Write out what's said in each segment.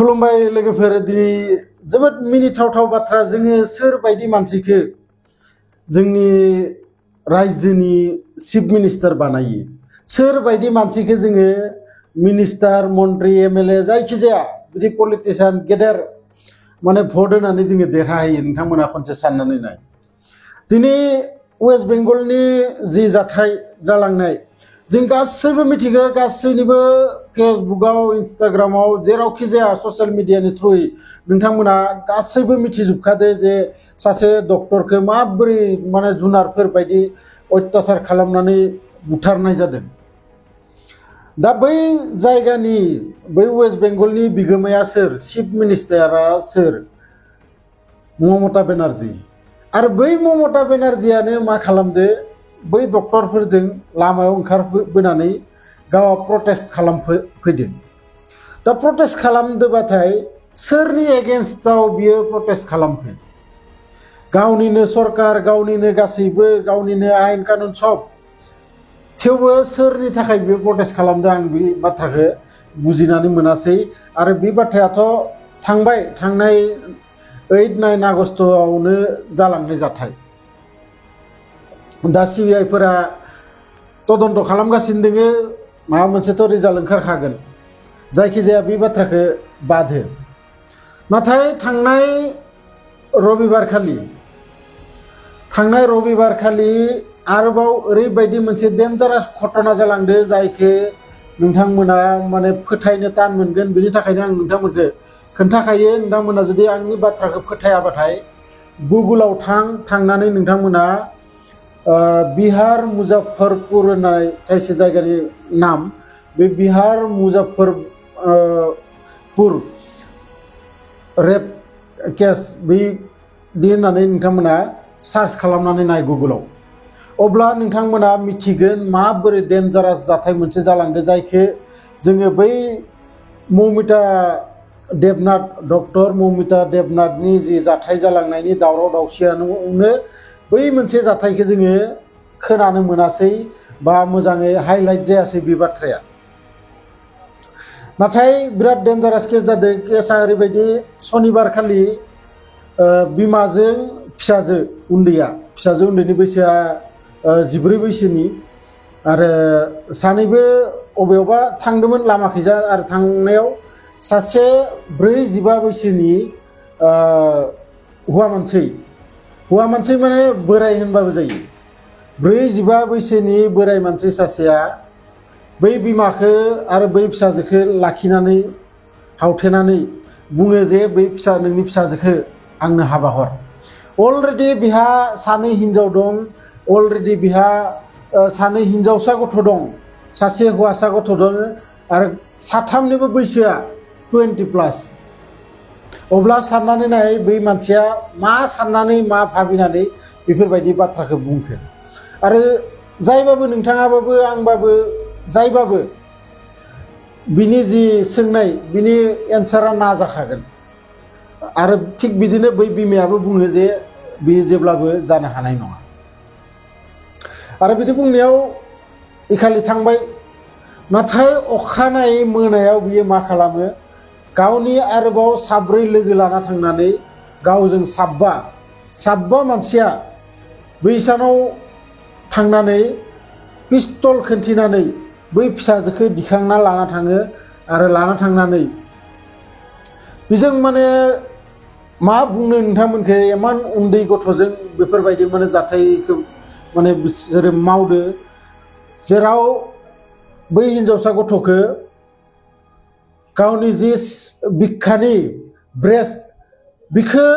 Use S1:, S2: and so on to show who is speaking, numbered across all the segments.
S1: खुलुमबाय लोगोफोर दिनै जोबोद मिनिथावथाव बाथ्रा जोङो सोर बायदि मानसिखौ जोंनि रायजोनि चिफ मिनिस्टार बानायो सोर बायदि मानसिखौ जोङो मिनिस्टार मन्त्रि एमएलए जायखिजाया बिदि पलिटिशियान गेदेर माने भट होनानै जोङो देरहायो नोंथांमोना खनसे साननानै नाय दिनै वेस्ट बेंगलनि जि जाथाय जालांनाय जों गासैबो मिथिगौ गासैनिबो फेसबुकआव इन्स्टाग्रामाव जेरावखि जाया ससियेल मिडियानि थ्रुयै नोंथांमोना गासैबो मिथिजोबखादो जे सासे डक्टरखौ माबोरै माने जुनारफोर बायदि अत्याचार खालामनानै बुथारनाय जादों दा बै जायगानि बै वेस्ट बेंगलनि बिगोमाया सोर चिफ मिनिस्टारा सोर ममता बेनार्जी आरो बै ममता बेनार्जीयानो मा खालामदो बै डक्टरफोरजों लामायाव ओंखारबोनानै गावहा प्रटेस्ट खालामफैदों दा प्रटेस्ट खालामदोबाथाय सोरनि एगेन्स्टआव बियो प्रटेस्ट खालामखो गावनिनो सरकार गावनिनो गासैबो गावनिनो आयेन कानुन सब थेवबो सोरनि थाखाय बियो प्रटेस्ट खालामदों आं बे बाथ्राखौ बुजिनानै मोनासै आरो बे बाथ्रायाथ' थांनाय 8-9 आगस्टआवनो जालांनाय जाथाय दा सिबिआइफोरा तदन्त खालामगासिनो दोङो माबा मोनसेथ' रिजाल्ट ओंखारखागोन जायखिजाया बे बाथ्राखौ बाद हो नाथाय थांनाय रबिबारखालि आरोबाव ओरैबायदि मोनसे डेन्जारास घटना जालांदो जायखौ नोंथांमोना माने फोथायनो तान मोनगोन बेनि थाखायनो आं नोंथांमोनखौ खोन्थाखायो नोंथांमोना जुदि आंनि बाथ्राखौ फोथायाबाथाय गुगोलाव थांनानै नोंथांमोना बिहार मुजफ्फरपुर होननाय खायसे जायगानि नाम बे बिहार मुजफ्फरपुर रेप केस बिदि होननानै नोंथांमोना सार्च खालामनानै नाय गुगोलाव अब्ला नोंथांमोना मिथिगोन माबोरै डेन्जारास जाथाय मोनसे जालांदो जायखौ जोङो बै डक्टर ममिता देबनाथनि जि जाथाय जालांनायनि दावराव दावसियानो बै मोनसे जाथायखौ जोङो खोनानो मोनासै बा मोजाङै हाइलाइट जायासै बे बाथ्राया नाथाय बिराद डेन्जारास केस जादों केसा ओरैबायदि सनिबार खालि बिमाजों फिसाजो उन्दैनि बैसोआ 14 बैसोनि आरो सानैबो अबेयावबा थांदोंमोन लामाखैजा आरो थांनायाव सासे 45 बैसोनि हौवा मानसि माने बोराय होनबाबो जायो 45 बैसोनि बोराय मानसि सासेया बै बिमाखौ आरो बै फिसाजोखौ लाखिनानै हावथेनानै बुङो जे बै नोंनि फिसाजोखौ आंनो हाबा हर अलरेडि बिहा सानै हिनजाव दं अलरेडि बिहा सानै हिनजावसा गथ' दं सासे हौवासा गथ' दं आरो साथामनिबो बैसोआ 20+ अब्ला साननानै नाय बै मानसिया मा साननानै मा भाबिनानै बेफोरबायदि बाथ्राखौ बुंखो आरो जायबाबो नोंथाङाबाबो आंबाबो जायबाबो बिनि जि सोंनाय बिनि एन्सारा ना जाखागोन आरो थिग बिदिनो बै बिमायाबो बुङो जे बियो जेब्लाबो जानो हानाय नङा आरो बिदि बुंनायाव इखालि थांबाय नाथाय अखानायै मोनायाव बियो मा खालामो गावनि आरोबाव 4 लोगो लाना थांनानै गावजों 7 मानसिया बैसानाव थांनानै पिस्तल खोन्थिनानै बै फिसाजोखौ दिखांना लाना थाङो आरो लाना थांनानै बेजों माने मा बुंनो नोंथांमोनखौ इमान उन्दै गथ'जों बेफोरबायदि माने जाथायखौ माने बिसोरो मावदो जेराव बै हिनजावसा गथ'खौ गावनि जि बिखानि ब्रेस्ट बिखौ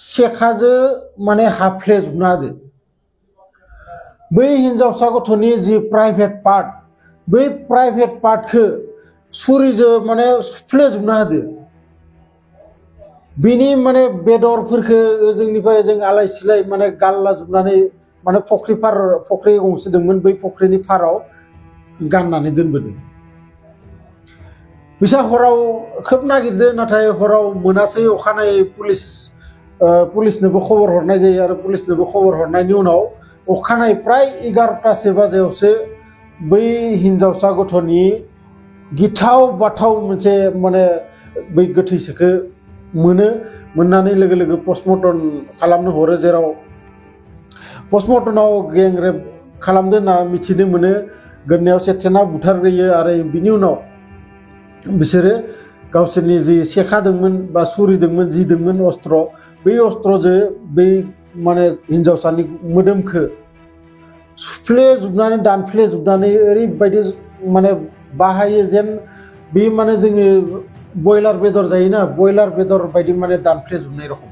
S1: सेखाजों माने हाफ्लेजोबना होदो बै हिनजावसा गथ'नि जि प्राइभेट पार्ट बै प्राइभेट पार्टखौ सुरिजों माने सुफ्लेजोबना होदो बिनि माने बेदरफोरखौ जोंनिफ्राय जों आलाय सिलाय माने गाल्लाजोबनानै माने फख्रि गंसे दंमोन बै फख्रिनि फाराव गाननानै दोनबोदों बिसा हराव खोब नागिरदो नाथाय हराव मोनासै अखानायै पुलिसनोबो खबर हरनाय जायो आरो पुलिसनोबो खबर हरनायनि उनाव अखानायै प्राय 11टासो बाजियावसो बै हिनजावसा गथ'नि गिथाव बाथाव मोनसे माने बै गोथैसोखौ मोननानै लोगो लोगो पस्टमर्टम खालामनो हरो जेराव पस्टमर्टमाव गें रेप खालामदो होनना मिथिनो मोनो गोदनायाव सेथेना बुथारग्रोयो आरो बिनि उनाव बिसोरो गावसोरनि जि सेखादोंमोन बा सुरिदोंमोन जिदोंमोन अस्त्र बै अस्त्रजों बै माने हिन्जावसानि मोदोमखौ सुफ्लेजोबनानै दानफ्लेजोबनानै ओरैबायदि माने बाहायो जेन बे माने जोङो बयलार बेदर जायोना बयलार बेदर बायदि माने दानफ्लेजोबनाय रखम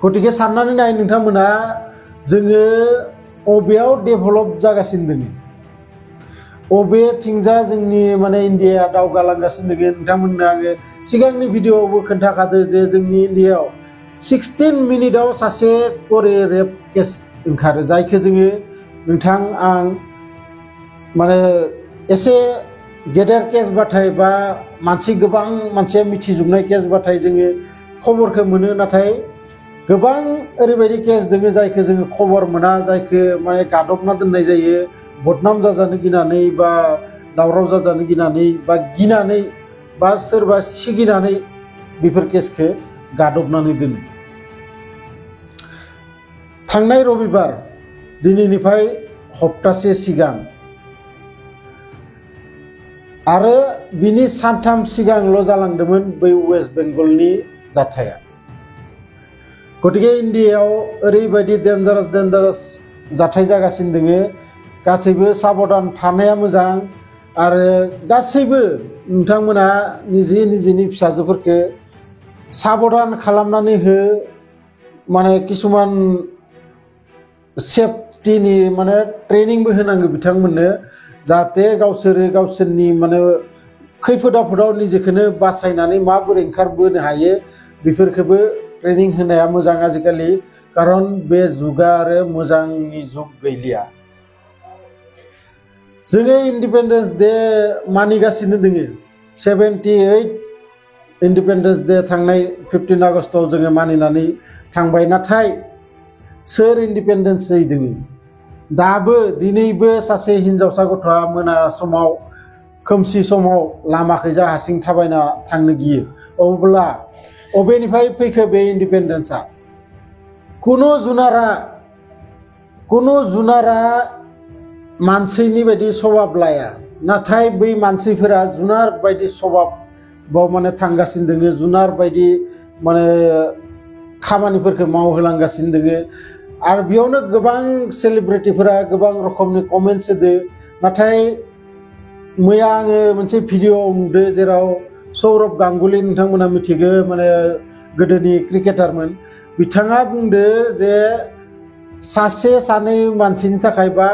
S1: गतिके साननानै नाय नोंथांमोना जोङो अबेयाव डेभेलप जागासिनो दङ अबेथिंजा जोंनि माने इन्डियाया दावगालांगासिनो दङ नोंथांमोननो आङो सिगांनि भिडिअआवबो खोन्थाखादो जे जोंनि इन्डियायाव 16 मिनिटआव सासे करे रेप केस ओंखारो जायखौ जोङो नोंथां आं माने एसे गेदेर केस बाथाय बा गोबां मानसिया मिथिजोबनाय केस बाथाय जोङो खबरखौ मोनो नाथाय गोबां ओरैबायदि केस दङ जायखौ जोङो खबर मोना जायखौ माने गादबना दोननाय जायो बदनाम जाजानो गिनानै बा दावराव जाजानो गिनानै बा सोरबा सिगिनानै बेफोर केसखौ गादबनानै दोनो थांनाय रबिबार दिनैनिफ्राय हप्तासे सिगां आरो बिनि सानथाम सिगांल' जालांदोंमोन बै वेस्ट बेंगलनि जाथाया गतिके इन्डियायाव ओरैबायदि डेन्जारास जाथाय जागासिनो दोङो गासैबो साबधान थानाया मोजां आरो गासैबो नोंथांमोना निजिनि फिसाजोफोरखौ साबधान खालामनानै हो माने किसुमान सेफटिनि माने ट्रेनिंबो होनांगौ बिथांमोननो जाहाथे गावसोरनि माने खैफोद आफोदाव निजेखौनो बासायनानै माबोरै ओंखारबोनो हायो बेफोरखौबो ट्रेनिं होनाया मोजां आजिखालि खारन बे जुगा आरो मोजांनि जुग गैलिया जोङो इन्डिपेन्डेन्स डे मानिगासिनो दोङो 78 इन्डिपेन्डेन्स डे थांनाय 15 आगस्टआव जोङो मानिनानै थांबाय नाथाय सोर इन्डिपेन्डेन्स डे दोङो दाबो दिनैबो सासे हिनजावसा गथ'आ मोना समाव खोमसि समाव लामाखैजा हारसिं थाबायना थांनो गियो अब्ला अबेनिफ्राय फैखो बे इन्डिपेन्डेन्सआ कुनु जुनारा मानसिनि बायदि सभाब लाया नाथाय बै मानसिफोरा जुनार बायदि सभाबाव माने थांगासिनो दोङो जुनार बायदि माने खामानिफोरखौ मावहोलांगासिनो दोङो आरो बेयावनो गोबां सेलिब्रिटिफोरा गोबां रोखोमनि कमेन्ट्स होदो नाथाय मैया आङो मोनसे भिडिअ नुदो जेराव सौरभ गांगुली नोंथांमोना मिथिगो माने गोदोनि क्रिकेटारमोन बिथाङा बुंदो जे सासे सानै मानसिनि थाखाय बा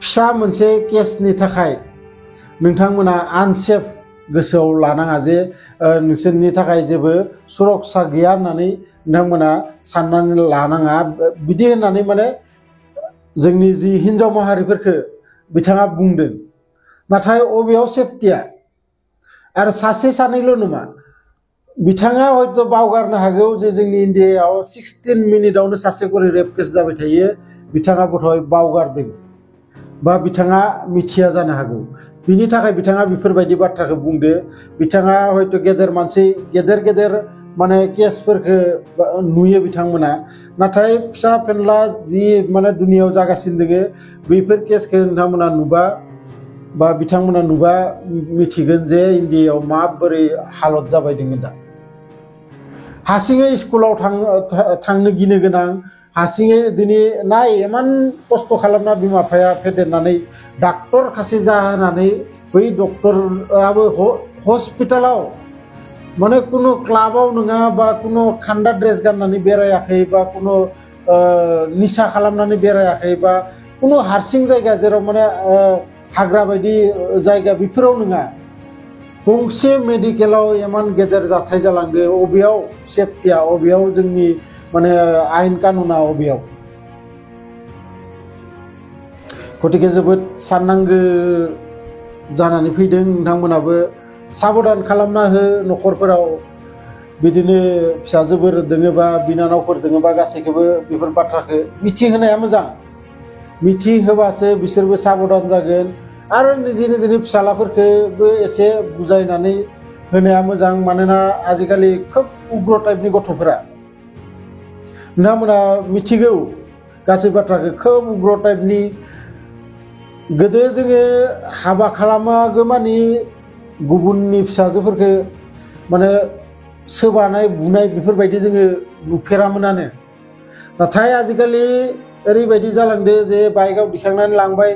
S1: फिसा मोनसे केसनि थाखाय नोंथांमोना आनसेफ गोसोआव लानाङा जे नोंसोरनि थाखाय जेबो सुरक्षा गैया होननानै नोंथांमोना साननानै लानाङा बिदि होननानै माने जोंनि जि हिन्जाव माहारिफोरखौ बिथाङा बुंदों नाथाय अबेयाव सेफटिया आरो सासे सानैल' नङा बिथाङा हयथ' बावगारनो हागौ जे जोंनि इन्डियायाव 16 मिनिटआवनो सासे करे रेप केस जाबाय थायो बिथाङा बधय बावगारदों बा बिथाङा मिथिया जानो हागौ बिनि थाखाय बिथाङा बेफोरबायदि बाथ्राखौ बुंदो बिथाङा हयथ' गेदेर माने केसफोरखौ नुयो बिथांमोना नाथाय फिसा फेनला जि माने दुनियायाव जागासिनो दोङो बेफोर केसखौ नोंथांमोना बिथांमोना नुबा मिथिगोन जे इन्डियायाव माबोरै हालत जाबाय दोङो दा हारसिङै स्कुलाव थांनो गिनो गोनां हारसिङै दिनै नाय इमान खस्थ' खालामना बिमा बिफाया फेदेरनानै डाक्टर खासे जाहोनानै बै डक्टराबो हस्पिटालाव माने कुनु क्लाबाव नङा बा कुनु खान्दा ड्रेस गाननानै बेरायाखै बा कुनु निसा खालामनानै बेरायाखै बा कुनु हारसिं जायगा जेराव माने हाग्रा बायदि जायगा बेफोराव नङा गंसे मेडिकेलाव इमान गेदेर जाथाय जालांदो अबेयाव सेफटिया अबेयाव जोंनि माने आयेन कानुना अबेयाव गतिके जोबोद साननांगौ जानानै फैदों नोंथांमोनाबो साबधान खालामना हो न'खरफोराव बिदिनो फिसाजोफोर दोङोबा बिनानावफोर दोङोबा गासैखौबो बेफोर बाथ्राखौ मिथिहोनाया मोजां मिथिहोबासो बिसोरबो साबधान जागोन आरो निजिनि फिसालाफोरखौबो एसे बुजायनानै होनाया मोजां मानोना आजिखालि खोब उग्र टाइपनि गथ'फोरा नोंथांमोना मिथिगौ गासै बाथ्राखौ खोब उग्र टाइपनि गोदो जोङो हाबा खालामागौमानि गुबुननि फिसाजोफोरखौ माने सोबानाय बुनाय बेफोरबायदि जोङो नुफेरामोनानो नाथाय आजिखालि ओरैबायदि जालांदो जे बाइकआव दिखांनानै लांबाय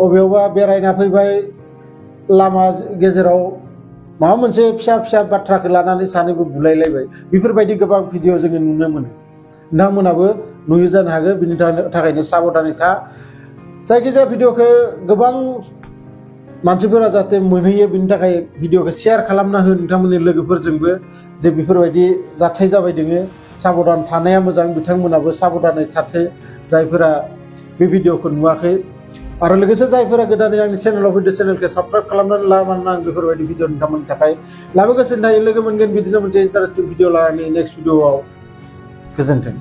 S1: अबेयावबा बेरायना फैबाय लामा गेजेराव माबा मोनसे फिसा फिसा बाथ्राखौ लानानै सानैबो बुलायलायबाय बेफोरबायदि गोबां भिडिअ जोङो नुनो मोनो नोंथांमोनाबो नुयो जानो हागौ बिनि थाखायनो साबधानै था जायखिजाया भिडिअखौ गोबां मानसिफोरा जाहाथे मोनहैयो बिनि थाखाय भिडिअखौ शेयार खालामना हो नोंथांमोननि लोगोफोरजोंबो जे बेफोरबायदि जाथाय जाबाय दोङो साबधान थानाया मोजां बिथांमोनाबो साबधानै थाथो जायफोरा बे भिडिअखौ नुवाखै आरो लोगोसे जायफोरा गोदानै आंनि चेनेलाव फैदो चेनेलखौ साबस्क्राइब खालामनानै ला मानोना आं बेफोरबायदि भिडिअ नोंथांमोननि थाखाय लाबोगासिनो थायो लोगो मोनगोन बिदिनो मोनसे इन्टारेस्टिं भिडिअ लानानै नेक्स्ट भिडिअआव गोजोन्थों।